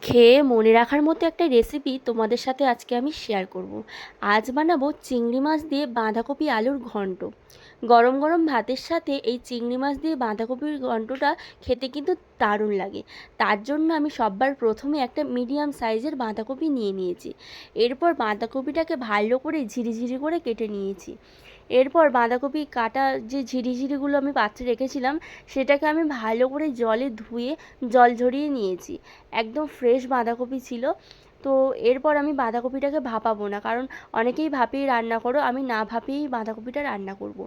খেয়ে মনে রাখার মতো একটা রেসিপি তোমাদের সাথে আজকে আমি শেয়ার করব। আজ বানাবো চিংড়ি মাছ দিয়ে বাঁধাকপি আলুর ঘন্ট। গরম গরম ভাতের সাথে এই চিংড়ি মাছ দিয়ে বাঁধাকপির ঘন্টটা খেতে কিন্তু দারুণ লাগে। তার জন্য আমি সবার প্রথমে একটা মিডিয়াম সাইজের বাঁধাকপি নিয়ে নিয়েছি। এরপর বাঁধাকপিটাকে ভালো করে ঝিরিঝিরি করে কেটে নিয়েছি। এরপর বাঁধাকপি কাটা যে ঝিরিঝিরিগুলো আমি পাত্রে রেখেছিলাম সেটাকে আমি ভালো করে জলে ধুয়ে জল ঝরিয়ে নিয়েছি। একদম ফ্রেশ বাঁধাকপি ছিল। তো এরপর আমি বাঁধাকপিটাকে ভাপাবো না, কারণ অনেকেই ভাপিয়ে রান্না করো, আমি না ভাপিয়েই বাঁধাকপিটা রান্না করব।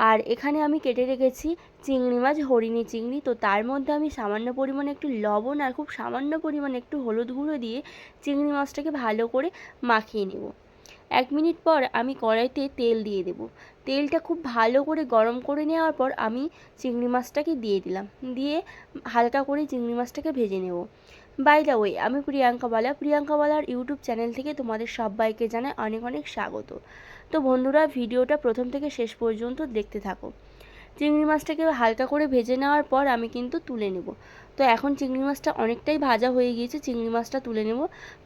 আর এখানে আমি কেটে রেখেছি চিংড়ি মাছ, হরিণী চিংড়ি। তো তার মধ্যে আমি সামান্য পরিমাণে একটু লবণ আর খুব সামান্য পরিমাণে একটু হলুদ গুঁড়ো দিয়ে চিংড়ি মাছটাকে ভালো করে মাখিয়ে নেব। 1 মিনিট পর আমি কড়াইতে তেল দিয়ে দেব। তেলটা খুব ভালো করে গরম করে নেওয়ার পর আমি চিংড়ি মাছটাকে দিয়ে দিলাম, দিয়ে হালকা করে চিংড়ি মাছটাকে ভেজে নেব। বাই দ্য ওয়ে, আমি প্রিয়াঙ্কা বালার ইউটিউব চ্যানেল থেকে তোমাদের সবাইকে জানাই অনেক অনেক স্বাগত। তো বন্ধুরা, ভিডিওটা প্রথম থেকে শেষ পর্যন্ত দেখতে থাকো। চিংড়ি মাছটাকে হালকা করে ভেজে নেওয়ার পর আমি কিন্তু তুলে নেব। তো এখন চিংড়ি মাছটা অনেকটাই ভাজা হয়ে গিয়েছে, চিংড়ি মাছটা তুলে নেব।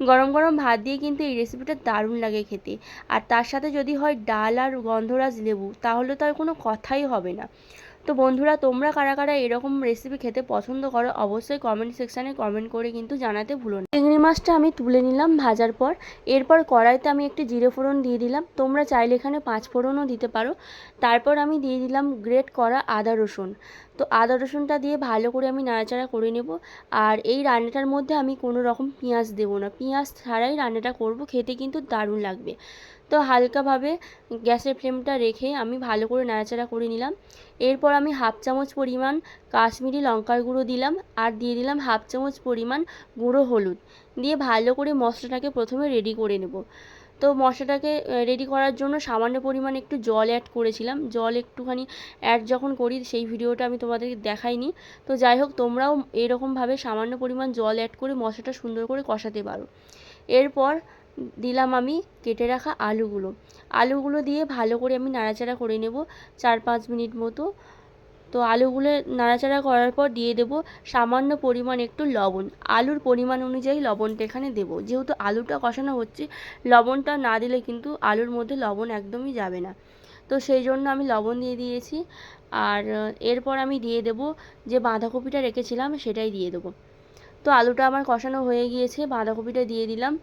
গরম গরম ভাত দিয়ে কিন্তু এই রেসিপিটা দারুণ লাগে খেতে। আর তার সাথে যদি হয় ডাল আর গন্ধরাজ লেবু, তাহলে তো আর কোনো কথাই হবে না। তো বন্ধুরা, তোমরা কারা কারা এরকম রেসিপি খেতে পছন্দ করো অবশ্যই কমেন্ট সেকশানে কমেন্ট করে কিন্তু জানাতে ভুলো না। চিংড়ি মাছটা আমি তুলে নিলাম ভাজার পর। এরপর কড়াইতে আমি একটি জিরে ফোড়ন দিয়ে দিলাম, তোমরা চাইলে এখানে 5 ফোড়নও দিতে পারো। তারপর আমি দিয়ে দিলাম গ্রেট করা আদা রসুন। তো আদা রসুনটা দিয়ে ভালো করে আমি নাড়াচাড়া করে নেব। আর এই রান্নাটার মধ্যে আমি কোনো রকম পেঁয়াজ দেবো না, পেঁয়াজ ছাড়াই রান্নাটা করব, খেতে কিন্তু দারুণ লাগবে। তো হালকাভাবে গ্যাসের ফ্লেমটা রেখে আমি ভালো করে নাড়াচাড়া করে নিলাম। এরপর আমি 1/2 চামচ পরিমাণ কাশ্মীরি লঙ্কার গুঁড়ো দিলাম, আর দিয়ে দিলাম 1/2 চামচ পরিমাণ গুঁড়ো হলুদ। দিয়ে ভালো করে মশলাটাকে প্রথমে রেডি করে নেব। তো মশলাটাকে রেডি করার জন্য সামান্য পরিমাণ একটু জল অ্যাড করেছিলাম। জল একটুখানি অ্যাড যখন করি সেই ভিডিওটা আমি তোমাদেরকে দেখাইনি। তো যাই হোক, তোমরাও এরকমভাবে সামান্য পরিমাণ জল অ্যাড করে মশলাটা সুন্দর করে কষাতে পারো। এরপর দিলাম আমি কেটে রাখা আলুগুলো দিয়ে ভালো করে আমি নাড়াচাড়া করে নেব 4-5 মিনিট মতো। তো আলুগুলো নাড়াচাড়া করার পর দিয়ে দেব সামান্য পরিমাণ একটু লবণ। আলুর পরিমাণ অনুযায়ী লবণটা এখানে দেব, যেহেতু আলুটা কষানো হচ্ছে, লবণটা না দিলে কিন্তু আলুর মধ্যে লবণ একদমই যাবে না। তো সেই জন্য আমি লবণ দিয়ে দিয়েছি। আর এরপর আমি দিয়ে দেব যে বাঁধাকপিটা রেখেছিলাম সেটাই দিয়ে দেবো। তো আলুটা আমার কষানো হয়ে গিয়েছে, বাঁধাকপিটা দিয়ে দিলাম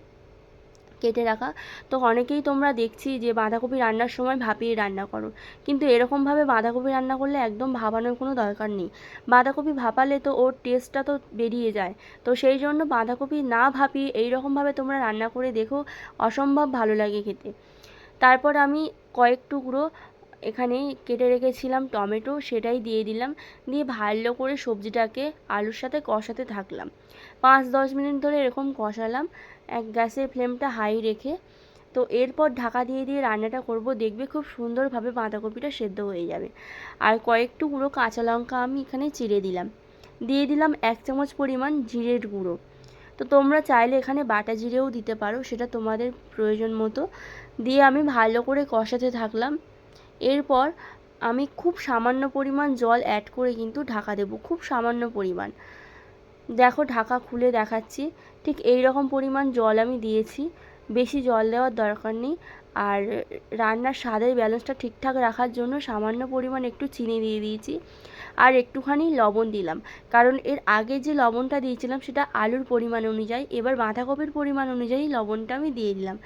কেটে রাখা। তো অনেকেই তোমরা দেখছি যে বাঁধাকপি রান্নার সময় ভাপিয়ে রান্না করো, কিন্তু এরকমভাবে বাঁধাকপি রান্না করলে একদম ভাপানোর কোনো দরকার নেই। বাঁধাকপি ভাপালে তো ওর টেস্টটা তো বেরিয়ে যায়। তো সেই জন্য বাঁধাকপি না ভাপিয়ে এইরকমভাবে তোমরা রান্না করে দেখো, অসম্ভব ভালো লাগে খেতে। তারপর আমি কয়েক টুকরো এখানে কেটে রেখেছিলাম টমেটো, সেটাই দিয়ে দিলাম। দিয়ে ভালো করে সবজিটাকে আলুর সাথে কষাতে থাকলাম। 5-10 মিনিট ধরে এরকম কষালাম, গ্যাসের ফ্লেমটা হাই রেখে। তো এরপর ঢাকা দিয়ে দিয়ে রান্নাটা করব, দেখবে খুব সুন্দরভাবে বাঁধাকপিটা সেদ্ধ হয়ে যাবে। আর কয়েক টুকরো কাঁচা লঙ্কা আমি এখানে চিড়ে দিলাম। দিয়ে দিলাম 1 চামচ পরিমাণ জিরের গুঁড়ো। তো তোমরা চাইলে এখানে বাটা জিরেও দিতে পারো, সেটা তোমাদের প্রয়োজন মতো। দিয়ে আমি ভালো করে কষাতে থাকলাম। এরপর আমি খুব সামান্য পরিমাণ জল অ্যাড করে কিন্তু ঢাকা দেব, খুব সামান্য পরিমাণ। দেখো ঢাকা খুলে দেখাচ্ছি, ঠিক এই রকম পরিমাণ জল আমি দিয়েছি, বেশি জল দেওয়ার দরকার নেই। আর রান্নার স্বাদের ব্যালেন্সটা ঠিকঠাক রাখার জন্য সামান্য পরিমাণ একটু চিনি দিয়ে দিয়েছি, আর একটুখানি লবণ দিলাম। কারণ এর আগে যে লবণটা দিয়েছিলাম সেটা আলুর পরিমাণ অনুযায়ী, এবার বাঁধাকপির পরিমাণ অনুযায়ী লবণটা আমি দিয়ে দিলাম।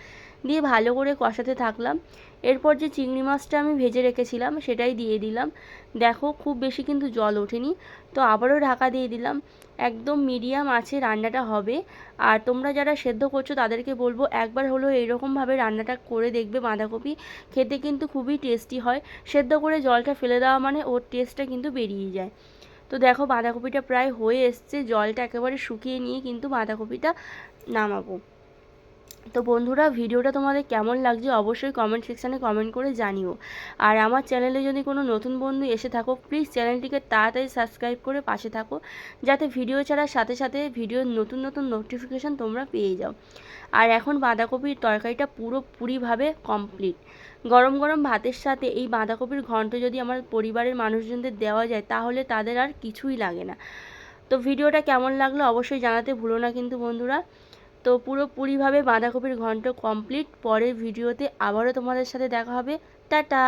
দিয়ে ভালো করে কষাতে থাকলাম। এরপর যে চিংড়ি মাছটা আমি ভেজে রেখেছিলাম সেটাই দিয়ে দিলাম। দেখো খুব বেশি কিন্তু জল ওঠেনি। তো আবারও ঢাকা দিয়ে দিলাম। একদম মিডিয়াম আঁচে রান্নাটা হবে। আর তোমরা যারা সেদ্ধ করছো তাদেরকে বলবো একবার হলেও এইরকমভাবে রান্নাটা করে দেখবে। বাঁধাকপি খেতে কিন্তু খুবই টেস্টি হয়। সেদ্ধ করে জলটা ফেলে দেওয়া মানে ওর টেস্টটা কিন্তু বেরিয়ে যায়। তো দেখো বাঁধাকপিটা প্রায় হয়ে এসছে, জলটা একেবারে শুকিয়ে নিয়ে কিন্তু বাঁধাকপিটা নামাবো। তো বন্ধুরা, ভিডিওটা তোমাদের কেমন লাগছে অবশ্যই কমেন্ট সেকশানে কমেন্ট করে জানিও। আর আমার চ্যানেলে যদি কোনো নতুন বন্ধু এসে থাকো, প্লিজ চ্যানেলটিকে তাড়াতাড়ি সাবস্ক্রাইব করে পাশে থাকো, যাতে ভিডিও ছাড়ার সাথে সাথে ভিডিওর নতুন নতুন নোটিফিকেশান তোমরা পেয়ে যাও। আর এখন বাঁধাকপির তরকারিটা পুরোপুরিভাবে কমপ্লিট। গরম গরম ভাতের সাথে এই বাঁধাকপির ঘন্ট যদি আমার পরিবারের মানুষজনদের দেওয়া যায়, তাহলে তাদের আর কিছুই লাগে না। তো ভিডিওটা কেমন লাগলো অবশ্যই জানাতে ভুলো না কিন্তু বন্ধুরা। তো পুরোপুরিভাবে বাঁধাকপির ঘন্ট কমপ্লিট। পরের ভিডিওতে আবারও তোমাদের সাথে দেখা হবে। টাটা।